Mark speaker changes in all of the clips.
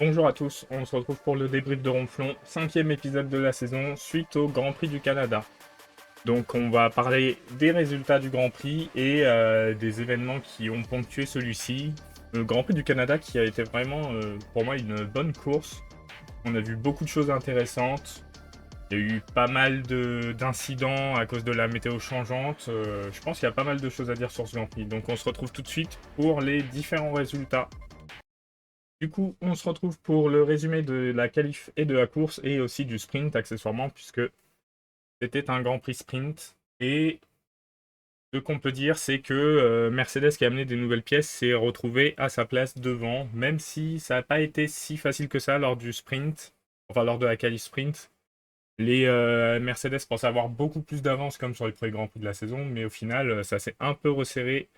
Speaker 1: Bonjour à tous, on se retrouve pour le débrief de Ronflon, cinquième épisode de la saison, suite au Grand Prix du Canada. Donc on va parler des résultats du Grand Prix et des événements qui ont ponctué celui-ci. Le Grand Prix du Canada qui a été vraiment pour moi une bonne course. On a vu beaucoup de choses intéressantes. Il y a eu pas mal d'incidents à cause de la météo changeante. Je pense qu'il y a pas mal de choses à dire sur ce Grand Prix. Donc on se retrouve tout de suite pour les différents résultats. Du coup, on se retrouve pour le résumé de la qualif et de la course et aussi du sprint accessoirement puisque c'était un Grand Prix sprint. Et ce qu'on peut dire, c'est que Mercedes qui a amené des nouvelles pièces s'est retrouvé à sa place devant, même si ça n'a pas été si facile que ça lors du sprint, enfin lors de la qualif sprint. Les Mercedes pensaient avoir beaucoup plus d'avance comme sur les premiers Grands Prix de la saison, mais au final, ça s'est un peu resserré.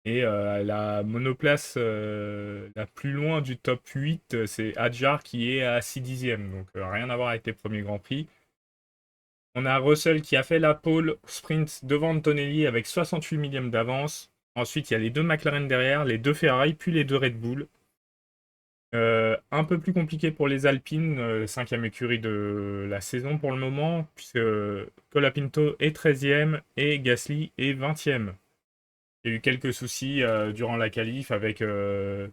Speaker 1: Et la monoplace la plus loin du top 8, c'est Adjar qui est à 6 dixièmes. Donc rien à voir avec les premiers Grands Prix. On a Russell qui a fait la pole sprint devant Antonelli avec 68 millièmes d'avance. Ensuite, il y a les deux McLaren derrière, les deux Ferrari, puis les deux Red Bull. Un peu plus compliqué pour les Alpines, cinquième écurie de la saison pour le moment, puisque Colapinto est 13e et Gasly est 20e. Il y a eu quelques soucis durant la qualif avec une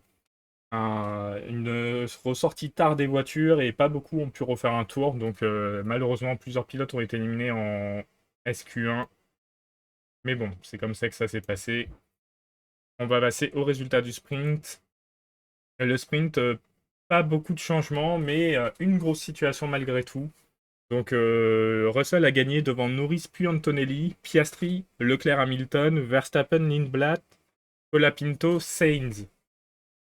Speaker 1: ressortie tard des voitures et pas beaucoup ont pu refaire un tour. Donc malheureusement, plusieurs pilotes ont été éliminés en SQ1. Mais bon, c'est comme ça que ça s'est passé. On va passer au résultat du sprint. Le sprint, pas beaucoup de changements, mais une grosse situation malgré tout. Donc Russell a gagné devant Norris puis Antonelli, Piastri, Leclerc Hamilton, Verstappen Lindblad, Colapinto Sainz.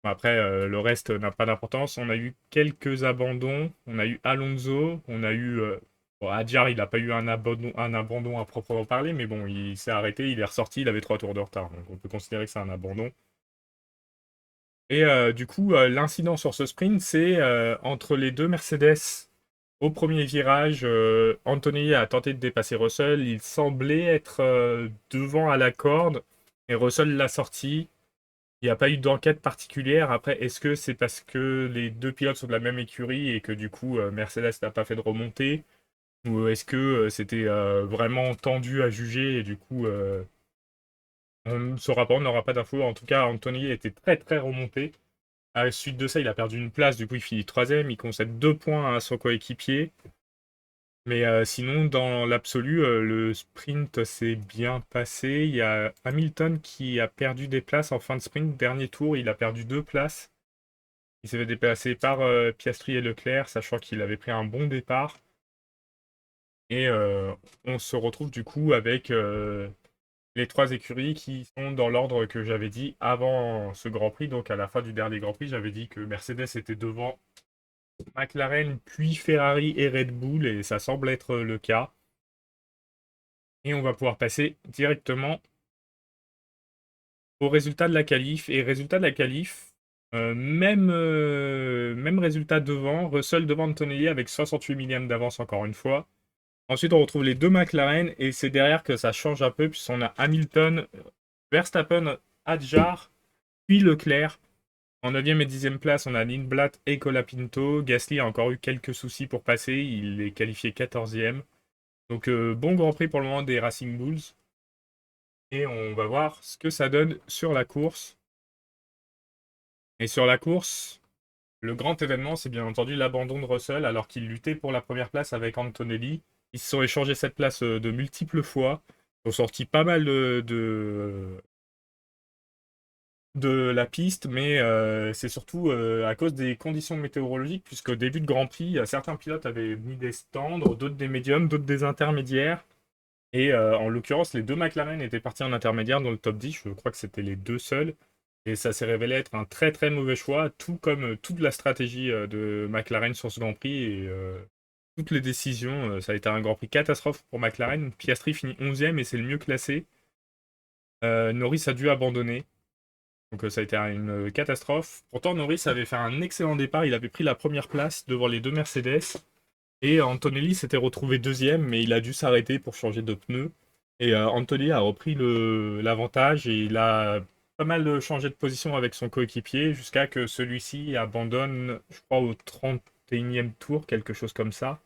Speaker 1: Bon, après, le reste n'a pas d'importance. On a eu quelques abandons. On a eu Alonso. On a eu. Bon, Adjar, il n'a pas eu un abandon à proprement parler, mais bon, il s'est arrêté, il est ressorti, il avait 3 tours de retard. Donc on peut considérer que c'est un abandon. Et du coup, l'incident sur ce sprint, c'est entre les deux Mercedes. Au premier virage, Anthony a tenté de dépasser Russell. Il semblait être devant à la corde. Et Russell l'a sorti. Il n'y a pas eu d'enquête particulière. Après, est-ce que c'est parce que les deux pilotes sont de la même écurie et que du coup Mercedes n'a pas fait de remontée? Ou est-ce que c'était vraiment tendu à juger et du coup on ne saura pas, on n'aura pas d'infos. En tout cas, Anthony était très très remonté. À la suite de ça, il a perdu une place, du coup il finit troisième, il concède 2 points à son coéquipier. Mais sinon, dans l'absolu, le sprint s'est bien passé. Il y a Hamilton qui a perdu des places en fin de sprint. Dernier tour, il a perdu 2 places. Il s'est fait dépasser par Piastri et Leclerc, sachant qu'il avait pris un bon départ. Et on se retrouve du coup avec les 3 écuries qui sont dans l'ordre que j'avais dit avant ce Grand Prix. Donc à la fin du dernier Grand Prix, j'avais dit que Mercedes était devant McLaren, puis Ferrari et Red Bull, et ça semble être le cas. Et on va pouvoir passer directement au résultat de la qualif. Et résultat de la qualif, même résultat devant, Russell devant Antonelli avec 68 millièmes d'avance encore une fois. Ensuite, on retrouve les deux McLaren et c'est derrière que ça change un peu puisqu'on a Hamilton, Verstappen, Hadjar, puis Leclerc. En 9e et 10e place, on a Lindblad et Colapinto. Gasly a encore eu quelques soucis pour passer, il est qualifié 14e. Donc bon Grand Prix pour le moment des Racing Bulls. Et on va voir ce que ça donne sur la course. Et sur la course, le grand événement, c'est bien entendu l'abandon de Russell alors qu'il luttait pour la première place avec Antonelli. Ils se sont échangés cette place de multiples fois. Ils ont sorti pas mal de la piste, mais c'est surtout à cause des conditions météorologiques, puisqu'au début de Grand Prix, certains pilotes avaient mis des stands, d'autres des médiums, d'autres des intermédiaires. Et en l'occurrence, les deux McLaren étaient partis en intermédiaire dans le top 10. Je crois que c'était les deux seuls. Et ça s'est révélé être un très très mauvais choix, tout comme toute la stratégie de McLaren sur ce Grand Prix et toutes les décisions. Ça a été un Grand Prix catastrophe pour McLaren. Piastri finit 11e et c'est le mieux classé. Norris a dû abandonner. Donc ça a été une catastrophe. Pourtant, Norris avait fait un excellent départ. Il avait pris la première place devant les deux Mercedes. Et Antonelli s'était retrouvé deuxième, mais il a dû s'arrêter pour changer de pneu. Et Antonelli a repris l'avantage et il a pas mal changé de position avec son coéquipier jusqu'à que celui-ci abandonne, je crois, au 31e tour, quelque chose comme ça.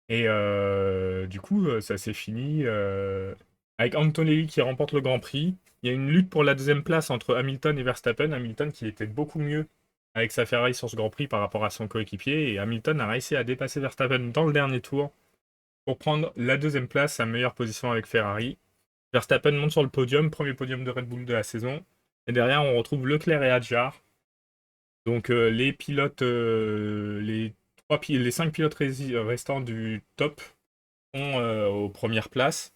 Speaker 1: Et du coup, ça s'est fini avec Antonelli qui remporte le Grand Prix. Il y a une lutte pour la deuxième place entre Hamilton et Verstappen. Hamilton qui était beaucoup mieux avec sa Ferrari sur ce Grand Prix par rapport à son coéquipier. Et Hamilton a réussi à dépasser Verstappen dans le dernier tour pour prendre la deuxième place, sa meilleure position avec Ferrari. Verstappen monte sur le podium, premier podium de Red Bull de la saison. Et derrière, on retrouve Leclerc et Hadjar. Donc les pilotes, les 5 pilotes restants du top sont aux premières places.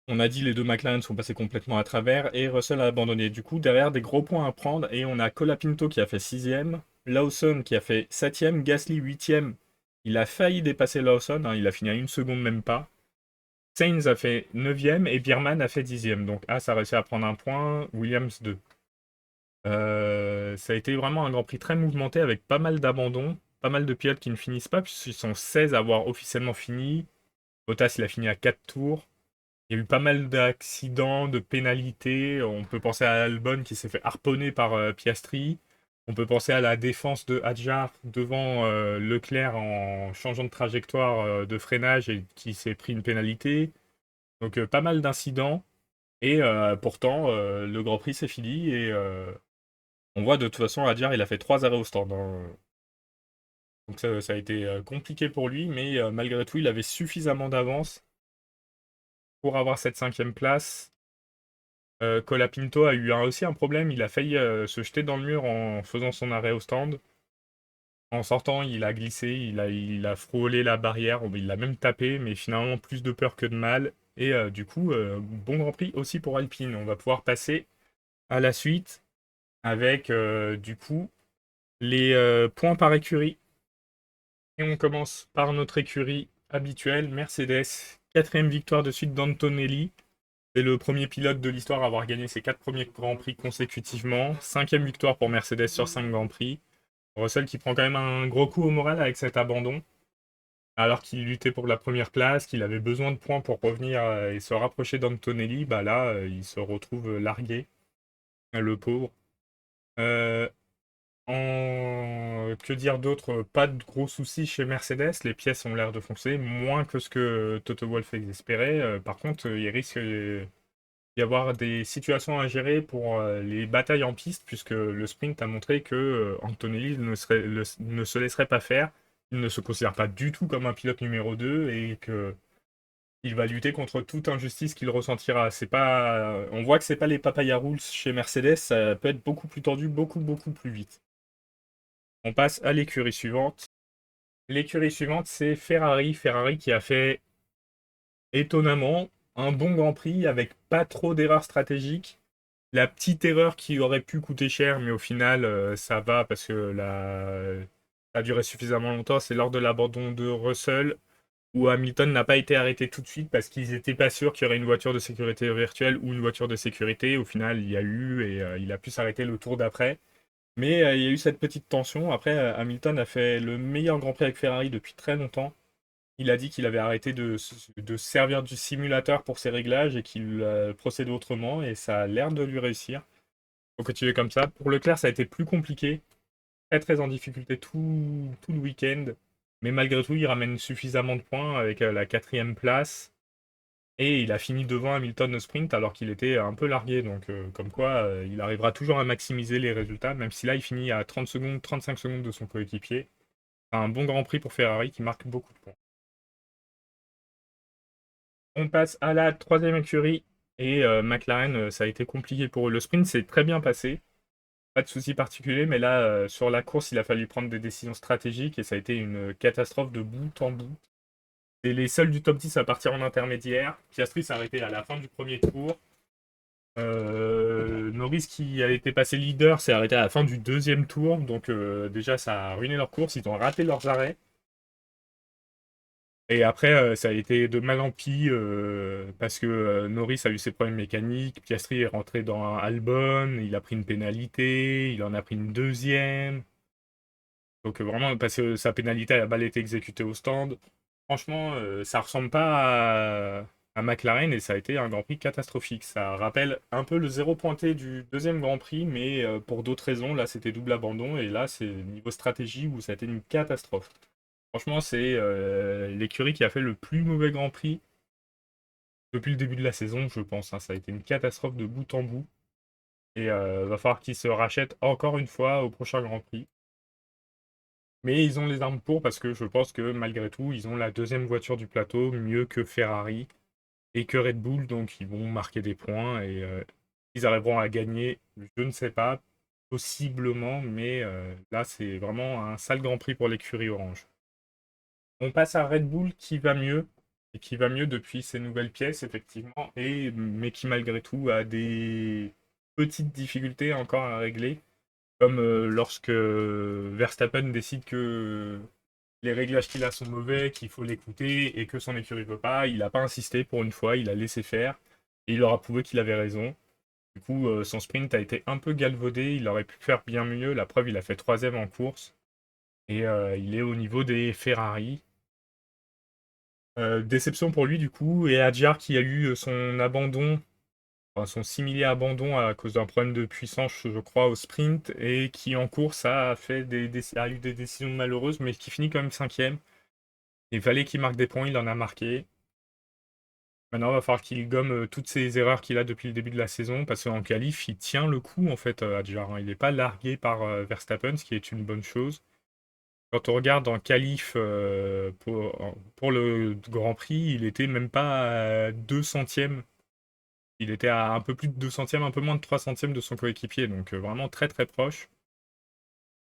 Speaker 1: On a dit les deux McLaren sont passés complètement à travers et Russell a abandonné. Du coup, derrière, des gros points à prendre. Et on a Colapinto qui a fait 6ème, Lawson qui a fait 7ème, Gasly 8ème. Il a failli dépasser Lawson, hein, il a fini à une seconde même pas. Sainz a fait 9ème et Bierman a fait 10ème. Donc As a réussi à prendre un point, Williams 2. Ça a été vraiment un Grand Prix très mouvementé avec pas mal d'abandons, pas mal de pilotes qui ne finissent pas, puisqu'ils sont 16 à avoir officiellement fini. Bottas, il a fini à 4 tours. Il y a eu pas mal d'accidents, de pénalités. On peut penser à Albon qui s'est fait harponner par Piastri. On peut penser à la défense de Hadjar devant Leclerc en changeant de trajectoire de freinage et qui s'est pris une pénalité. Donc pas mal d'incidents. Et pourtant, le Grand Prix s'est fini et on voit de toute façon Hadjar, il a fait 3 arrêts au stand, hein. Donc ça a été compliqué pour lui, mais malgré tout, il avait suffisamment d'avance pour avoir cette 5e place. Colapinto a eu aussi un problème, il a failli se jeter dans le mur en faisant son arrêt au stand. En sortant, il a glissé, il a frôlé la barrière, il l'a même tapé, mais finalement plus de peur que de mal. Et du coup, bon Grand Prix aussi pour Alpine. On va pouvoir passer à la suite avec du coup les points par écurie. Et on commence par notre écurie habituelle, Mercedes. 4e victoire de suite d'Antonelli. C'est le premier pilote de l'histoire à avoir gagné ses 4 premiers Grands Prix consécutivement. 5e victoire pour Mercedes sur 5 Grands Prix. Russell qui prend quand même un gros coup au moral avec cet abandon. Alors qu'il luttait pour la première place, qu'il avait besoin de points pour revenir et se rapprocher d'Antonelli, bah là, il se retrouve largué, le pauvre. Euh, Que dire d'autre? Pas de gros soucis chez Mercedes, les pièces ont l'air de fonctionner, moins que ce que Toto Wolff espérait. Par contre, il risque d'y avoir des situations à gérer pour les batailles en piste, puisque le sprint a montré que Antonelli ne se laisserait pas faire. Il ne se considère pas du tout comme un pilote numéro 2 et que il va lutter contre toute injustice qu'il ressentira. C'est pas, on voit que c'est pas les papaya rules chez Mercedes, ça peut être beaucoup plus tendu, beaucoup plus vite. On passe à l'écurie suivante. L'écurie suivante, c'est Ferrari. Ferrari qui a fait étonnamment un bon Grand Prix avec pas trop d'erreurs stratégiques. La petite erreur qui aurait pu coûter cher, mais au final, ça va parce que ça a duré suffisamment longtemps. C'est lors de l'abandon de Russell où Hamilton n'a pas été arrêté tout de suite parce qu'ils n'étaient pas sûrs qu'il y aurait une voiture de sécurité virtuelle ou une voiture de sécurité. Au final, il y a eu et il a pu s'arrêter le tour d'après. Mais il y a eu cette petite tension. Après, Hamilton a fait le meilleur Grand Prix avec Ferrari depuis très longtemps. Il a dit qu'il avait arrêté de se servir du simulateur pour ses réglages et qu'il procédait autrement. Et ça a l'air de lui réussir. Faut continuer comme ça. Pour Leclerc, ça a été plus compliqué. Très en difficulté tout le week-end. Mais malgré tout, il ramène suffisamment de points avec la 4e place. Et il a fini devant Hamilton au sprint alors qu'il était un peu largué. Donc, comme quoi, il arrivera toujours à maximiser les résultats, même si là, il finit à 30 secondes, 35 secondes de son coéquipier. C'est un bon Grand Prix pour Ferrari qui marque beaucoup de points. On passe à la 3e écurie. Et McLaren, ça a été compliqué pour eux. Le sprint s'est très bien passé. Pas de souci particulier, mais là, sur la course, il a fallu prendre des décisions stratégiques et ça a été une catastrophe de bout en bout. C'est les seuls du top 10 à partir en intermédiaire. Piastri s'est arrêté à la fin du premier tour. Norris, qui a été passé leader, s'est arrêté à la fin du deuxième tour. Donc déjà, ça a ruiné leur course. Ils ont raté leurs arrêts. Et après, ça a été de mal en pis parce que Norris a eu ses problèmes mécaniques. Piastri est rentré dans un Albon. Il a pris une pénalité. Il en a pris une deuxième. Donc vraiment, parce que sa pénalité a mal été exécutée au stand. Franchement, ça ressemble pas à McLaren et ça a été un Grand Prix catastrophique. Ça rappelle un peu le zéro pointé du deuxième Grand Prix, mais pour d'autres raisons. Là, c'était double abandon et là, c'est niveau stratégie où ça a été une catastrophe. Franchement, c'est l'écurie qui a fait le plus mauvais Grand Prix depuis le début de la saison, je pense, hein. Ça a été une catastrophe de bout en bout. Et va falloir qu'ils se rachètent encore une fois au prochain Grand Prix. Mais ils ont les armes pour parce que je pense que malgré tout, ils ont la deuxième voiture du plateau, mieux que Ferrari et que Red Bull, donc ils vont marquer des points et ils arriveront à gagner, je ne sais pas, possiblement, mais là c'est vraiment un sale Grand Prix pour l'écurie orange. On passe à Red Bull qui va mieux, et qui va mieux depuis ses nouvelles pièces, effectivement, mais qui malgré tout a des petites difficultés encore à régler, comme lorsque Verstappen décide que les réglages qu'il a sont mauvais, qu'il faut l'écouter et que son écurie veut pas. Il n'a pas insisté pour une fois, il a laissé faire et il leur a prouvé qu'il avait raison. Du coup, son sprint a été un peu galvaudé, il aurait pu faire bien mieux. La preuve, il a fait troisième en course et il est au niveau des Ferrari. Déception pour lui du coup, et Hadjar qui a eu son abandon, enfin, son similaire abandon à cause d'un problème de puissance, je crois, au sprint, et qui en course a eu des décisions malheureuses, mais qui finit quand même cinquième. Il fallait qu'il marque des points, il en a marqué. Maintenant, il va falloir qu'il gomme toutes ces erreurs qu'il a depuis le début de la saison, parce qu'en qualif, il tient le coup, en fait, Hadjar, hein. Il n'est pas largué par Verstappen, ce qui est une bonne chose. Quand on regarde en qualif pour le Grand Prix, il était même pas à 2 centièmes. Il était à un peu plus de 2 centièmes, un peu moins de 3 centièmes de son coéquipier, donc vraiment très très proche.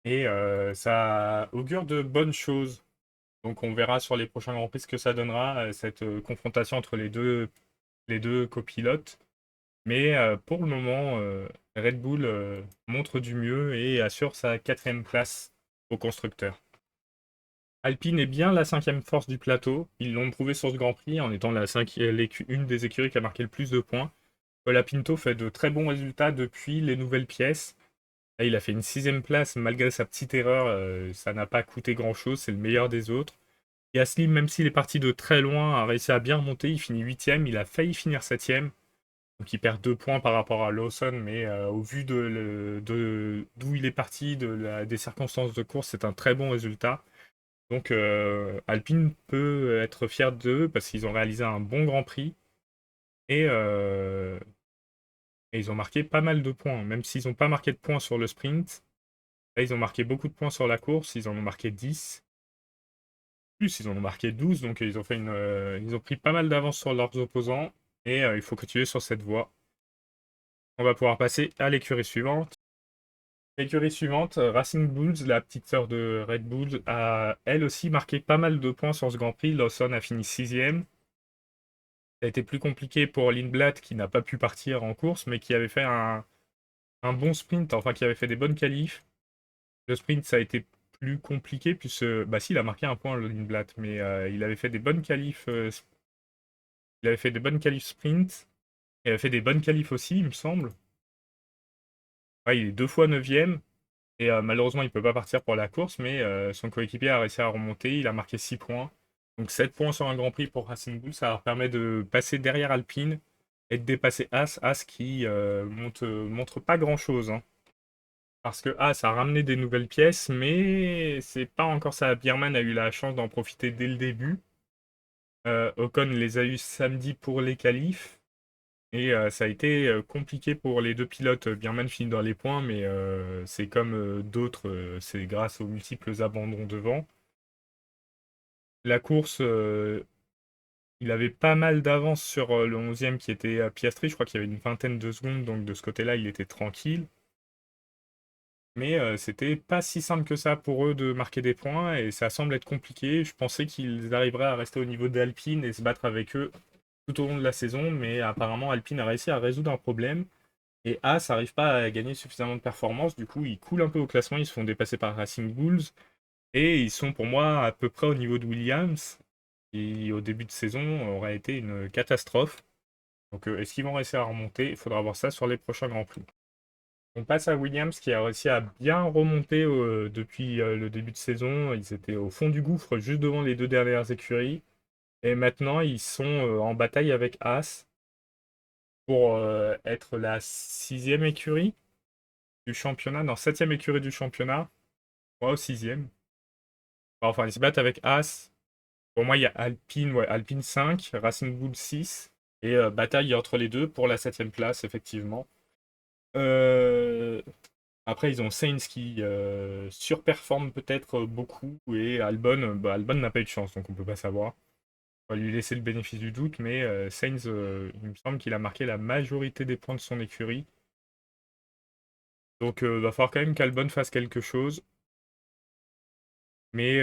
Speaker 1: Et ça augure de bonnes choses. Donc on verra sur les prochains Grands Prix ce que ça donnera, cette confrontation entre les deux copilotes. Mais pour le moment, Red Bull montre du mieux et assure sa quatrième place au constructeur. Alpine est bien la cinquième force du plateau. Ils l'ont prouvé sur ce Grand Prix en étant une des écuries qui a marqué le plus de points. Colapinto fait de très bons résultats depuis les nouvelles pièces. Là, il a fait une sixième place malgré sa petite erreur. Ça n'a pas coûté grand-chose. C'est le meilleur des autres. Gasly, même s'il est parti de très loin, a réussi à bien remonter. Il finit huitième. Il a failli finir septième. Donc il perd 2 points par rapport à Lawson. Mais au vu d'où il est parti, des circonstances de course, c'est un très bon résultat. Donc Alpine peut être fier d'eux parce qu'ils ont réalisé un bon Grand Prix et, et ils ont marqué pas mal de points. Même s'ils n'ont pas marqué de points sur le sprint, là ils ont marqué beaucoup de points sur la course, ils en ont marqué 10. Plus, ils en ont marqué 12, donc ils ont pris pas mal d'avance sur leurs opposants et il faut continuer sur cette voie. On va pouvoir passer à l'écurie suivante. L'écurie suivante, Racing Bulls, la petite sœur de Red Bull, a elle aussi marqué pas mal de points sur ce Grand Prix. Lawson a fini sixième. Ça a été plus compliqué pour Lindblad qui n'a pas pu partir en course, mais qui avait fait un bon sprint, enfin qui avait fait des bonnes qualifs. Le sprint, ça a été plus compliqué, puisque, bah si, il a marqué un point, le Lindblad, mais il avait fait des bonnes qualifs. Il avait fait des bonnes qualifs sprint. Il avait fait des bonnes qualifs aussi, il me semble. Ouais, il est 2 fois 9ème. Et malheureusement, il ne peut pas partir pour la course, mais son coéquipier a réussi à remonter. Il a marqué 6 points. Donc 7 points sur un Grand Prix pour Racing Bull, ça leur permet de passer derrière Alpine et de dépasser As. As qui montre pas grand-chose, hein. Parce que As a ramené des nouvelles pièces, mais c'est pas encore ça. Bierman a eu la chance d'en profiter dès le début. Ocon les a eu samedi pour les qualifs. Et ça a été compliqué pour les deux pilotes. Bierman finit dans les points, mais c'est comme d'autres, c'est grâce aux multiples abandons devant. La course, il avait pas mal d'avance sur le 11e qui était Piastri. Je crois qu'il y avait une vingtaine de secondes, donc de ce côté-là, il était tranquille. Mais c'était pas si simple que ça pour eux de marquer des points et ça semble être compliqué. Je pensais qu'ils arriveraient à rester au niveau d'Alpine et se battre avec eux tout au long de la saison, mais apparemment Alpine a réussi à résoudre un problème. Et As n'arrive pas à gagner suffisamment de performance, du coup ils coulent un peu au classement, ils se font dépasser par Racing Bulls, et ils sont pour moi à peu près au niveau de Williams, qui au début de saison aurait été une catastrophe. Donc est-ce qu'ils vont réussir à remonter? Il faudra voir ça sur les prochains Grands Prix. On passe à Williams qui a réussi à bien remonter depuis le début de saison. Ils étaient au fond du gouffre, juste devant les deux dernières écuries. Et maintenant, ils sont en bataille avec As pour être la 6e écurie du championnat. Non, 7e écurie du championnat. Ouais, au 6e. Enfin, ils se battent avec As. Pour moi, il y a Alpine, ouais, Alpine 5, Racing Bull 6. Et bataille entre les deux pour la 7e place, effectivement. Euh, Après, ils ont Saints qui surperforme peut-être beaucoup. Et Albon, Albon n'a pas eu de chance, donc on peut pas savoir. On va lui laisser le bénéfice du doute, mais Sainz, il me semble qu'il a marqué la majorité des points de son écurie. Donc, il va falloir quand même qu'Albon fasse quelque chose. Mais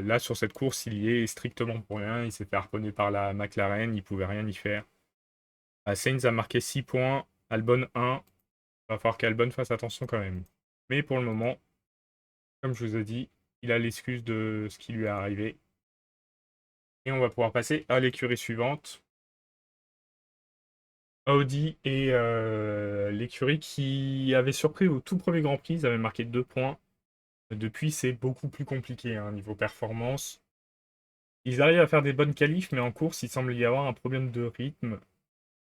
Speaker 1: là, sur cette course, il y est strictement pour rien. Il s'est fait harponner par la McLaren, il pouvait rien y faire. Sainz a marqué 6 points, Albon 1. Il va falloir qu'Albon fasse attention quand même. Mais pour le moment, comme je vous ai dit, il a l'excuse de ce qui lui est arrivé. Et on va pouvoir passer à l'écurie suivante. Audi est l'écurie qui avait surpris au tout premier Grand Prix. Ils avaient marqué 2 points. Depuis, c'est beaucoup plus compliqué niveau performance. Ils arrivent à faire des bonnes qualifs, mais en course, il semble y avoir un problème de rythme.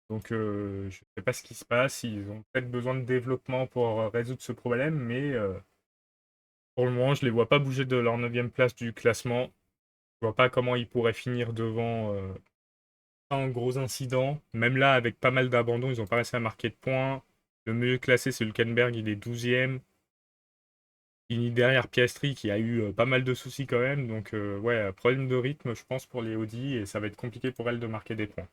Speaker 1: Donc, je ne sais pas ce qui se passe. Ils ont peut-être besoin de développement pour résoudre ce problème, mais pour le moment, je ne les vois pas bouger de leur 9e place du classement. Je vois pas comment ils pourraient finir devant un gros incident. Même là, avec pas mal d'abandons, ils ont pas réussi à marquer de points. Le mieux classé, c'est Hülkenberg, il est 12e. Il est derrière Piastri, qui a eu pas mal de soucis quand même. Donc, ouais, problème de rythme, je pense, pour les Audi, et ça va être compliqué pour elle de marquer des points.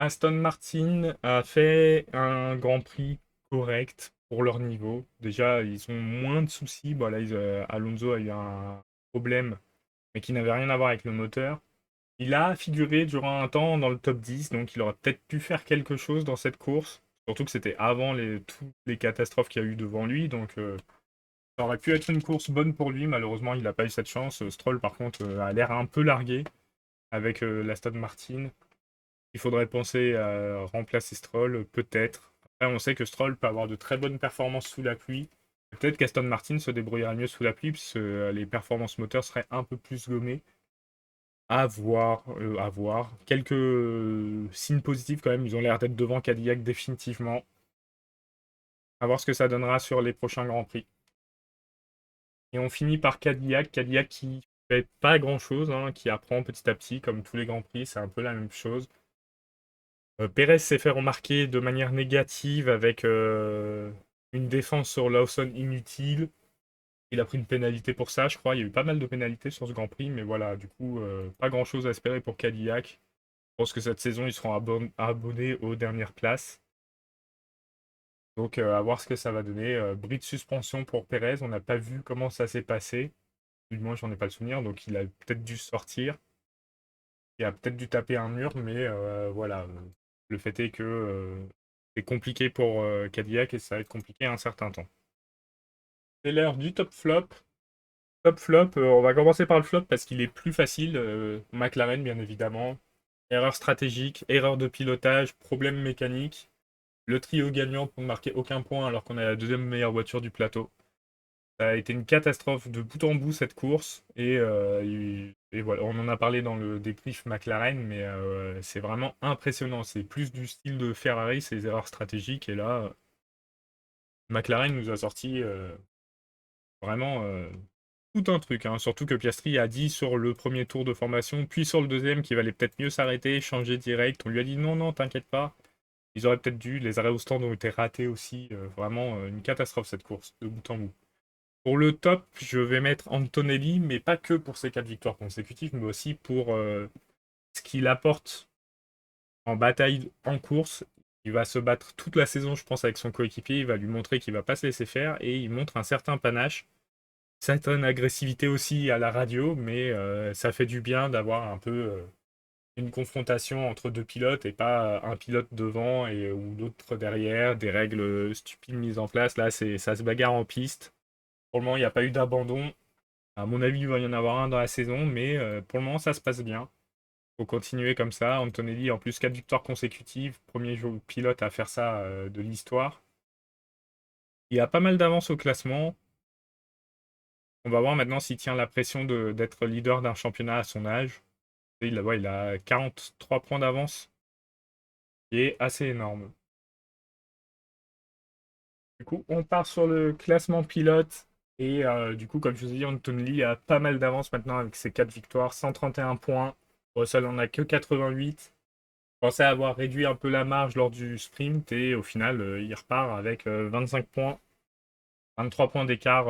Speaker 1: Aston Martin a fait un Grand Prix correct pour leur niveau. Déjà, ils ont moins de soucis. Bon, là, Alonso a eu un problème, mais qui n'avait rien à voir avec le moteur. Il a figuré durant un temps dans le top 10, donc il aurait peut-être pu faire quelque chose dans cette course. Surtout que c'était avant toutes les catastrophes qu'il y a eu devant lui, donc ça aurait pu être une course bonne pour lui. Malheureusement, il n'a pas eu cette chance. Stroll, par contre, a l'air un peu largué avec l'Aston Martin. Il faudrait penser à remplacer Stroll, peut-être. Après, on sait que Stroll peut avoir de très bonnes performances sous la pluie. Peut-être qu'Aston Martin se débrouillera mieux sous la pluie, puisque les performances moteurs seraient un peu plus gommées. À voir, à voir. Quelques signes positifs quand même. Ils ont l'air d'être devant Cadillac définitivement. À voir ce que ça donnera sur les prochains Grands Prix. Et on finit par Cadillac. Cadillac qui fait pas grand-chose, qui apprend petit à petit, comme tous les Grands Prix. C'est un peu la même chose. Pérez s'est fait remarquer de manière négative avec une défense sur Lawson inutile. Il a pris une pénalité pour ça, je crois. Il y a eu pas mal de pénalités sur ce Grand Prix, mais voilà, du coup, pas grand-chose à espérer pour Cadillac. Je pense que cette saison, ils seront abonnés aux dernières places. Donc, à voir ce que ça va donner. Bris de suspension pour Pérez, on n'a pas vu comment ça s'est passé. Du moins, j'en ai pas le souvenir, donc il a peut-être dû sortir. Il a peut-être dû taper un mur, mais voilà. Le fait est que c'est compliqué pour Cadillac et ça va être compliqué un certain temps. C'est l'heure du top flop. Top flop, on va commencer par le flop parce qu'il est plus facile. McLaren, bien évidemment. Erreur stratégique, erreur de pilotage, problème mécanique. Le trio gagnant pour ne marquer aucun point alors qu'on a la deuxième meilleure voiture du plateau. Ça a été une catastrophe de bout en bout cette course. Et voilà, on en a parlé dans le débrief McLaren, mais c'est vraiment impressionnant. C'est plus du style de Ferrari, ces erreurs stratégiques. Et là, McLaren nous a sorti vraiment tout un truc, hein. Surtout que Piastri a dit sur le premier tour de formation, puis sur le deuxième, qu'il valait peut-être mieux s'arrêter, changer direct. On lui a dit non, non, t'inquiète pas. Ils auraient peut-être dû. Les arrêts au stand ont été ratés aussi. Vraiment une catastrophe cette course, de bout en bout. Pour le top, je vais mettre Antonelli, mais pas que pour ses 4 victoires consécutives, mais aussi pour ce qu'il apporte en bataille, en course. Il va se battre toute la saison, je pense, avec son coéquipier. Il va lui montrer qu'il va pas se laisser faire et il montre un certain panache, certaine agressivité aussi à la radio, mais ça fait du bien d'avoir un peu une confrontation entre deux pilotes et pas un pilote devant et ou l'autre derrière, des règles stupides mises en place. Là, ça se bagarre en piste. Pour le moment, il n'y a pas eu d'abandon. À mon avis, il va y en avoir un dans la saison, mais pour le moment, ça se passe bien. Faut continuer comme ça. Antonelli, en plus, 4 victoires consécutives. Premier pilote à faire ça de l'histoire. Il a pas mal d'avance au classement. On va voir maintenant s'il tient la pression d'être leader d'un championnat à son âge. Et il a 43 points d'avance, qui est assez énorme. Du coup, on part sur le classement pilote. Et du coup, comme je vous ai dit, Antonelli a pas mal d'avance maintenant avec ses 4 victoires, 131 points. Russell en a que 88. Je pensais avoir réduit un peu la marge lors du sprint et au final, il repart avec 25 points, 23 points d'écart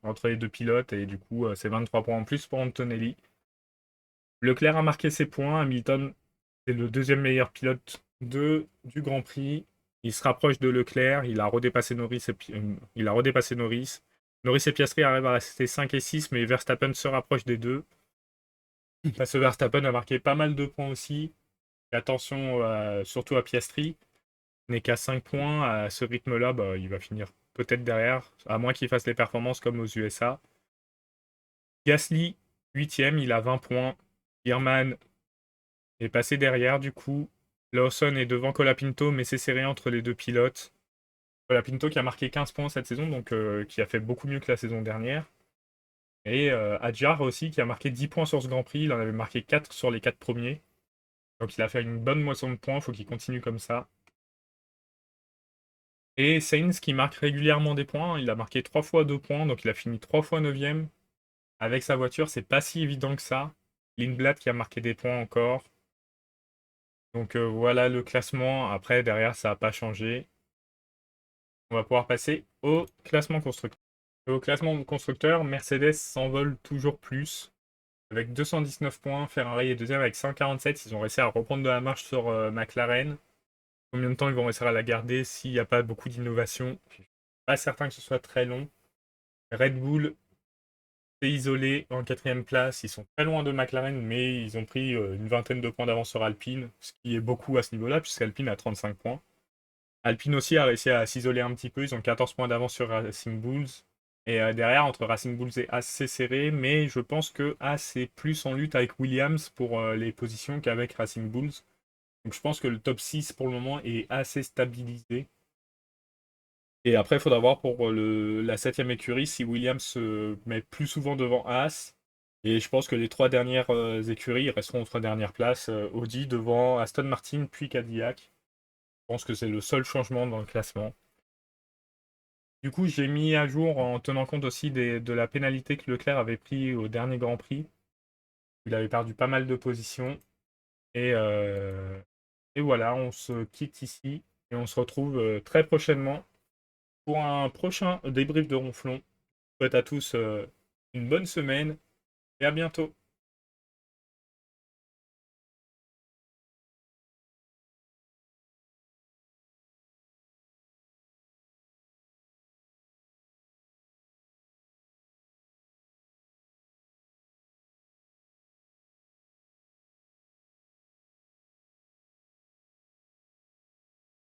Speaker 1: entre les deux pilotes et du coup, c'est 23 points en plus pour Antonelli. Leclerc a marqué ses points. Hamilton est le deuxième meilleur pilote du Grand Prix. Il se rapproche de Leclerc. Il a redépassé Norris. Il a redépassé Norris. Norris et Piastri arrivent à rester 5 et 6, mais Verstappen se rapproche des deux. Parce que Verstappen a marqué pas mal de points aussi. Et attention surtout à Piastri. Il n'est qu'à 5 points. À ce rythme-là, bah, il va finir peut-être derrière, à moins qu'il fasse les performances comme aux USA. Gasly, 8ème, il a 20 points. Bierman est passé derrière du coup. Lawson est devant Colapinto, mais c'est serré entre les deux pilotes. Colapinto qui a marqué 15 points cette saison, donc qui a fait beaucoup mieux que la saison dernière. Et Adjar aussi qui a marqué 10 points sur ce Grand Prix. Il en avait marqué 4 sur les 4 premiers. Donc il a fait une bonne moisson de points, il faut qu'il continue comme ça. Et Sainz qui marque régulièrement des points. Il a marqué 3 fois 2 points, donc il a fini 3 fois 9ème. Avec sa voiture, c'est pas si évident que ça. Lindblad qui a marqué des points encore. Donc voilà le classement. Après, derrière, ça n'a pas changé. On va pouvoir passer au classement constructeur. Au classement constructeur, Mercedes s'envole toujours plus. Avec 219 points, Ferrari est deuxième avec 147. Ils ont réussi à reprendre de la marche sur McLaren. Combien de temps ils vont réussir à la garder s'il n'y a pas beaucoup d'innovation? Pas certain que ce soit très long. Red Bull s'est isolé en quatrième place. Ils sont très loin de McLaren, mais ils ont pris une vingtaine de points d'avance sur Alpine, ce qui est beaucoup à ce niveau-là, puisqu'Alpine a 35 points. Alpine aussi a réussi à s'isoler un petit peu. Ils ont 14 points d'avance sur Racing Bulls. Et derrière, entre Racing Bulls et As, c'est serré. Mais je pense que As est plus en lutte avec Williams pour les positions qu'avec Racing Bulls. Donc je pense que le top 6 pour le moment est assez stabilisé. Et après, il faudra voir pour la septième écurie si Williams se met plus souvent devant As. Et je pense que les trois dernières écuries resteront aux trois dernières places. Audi devant Aston Martin puis Cadillac. Je pense que c'est le seul changement dans le classement. Du coup, j'ai mis à jour en tenant compte aussi de la pénalité que Leclerc avait pris au dernier Grand Prix. Il avait perdu pas mal de positions. Et, euh, et voilà, on se quitte ici et on se retrouve très prochainement pour un prochain débrief de Ronflon. Je vous souhaite à tous une bonne semaine et à bientôt.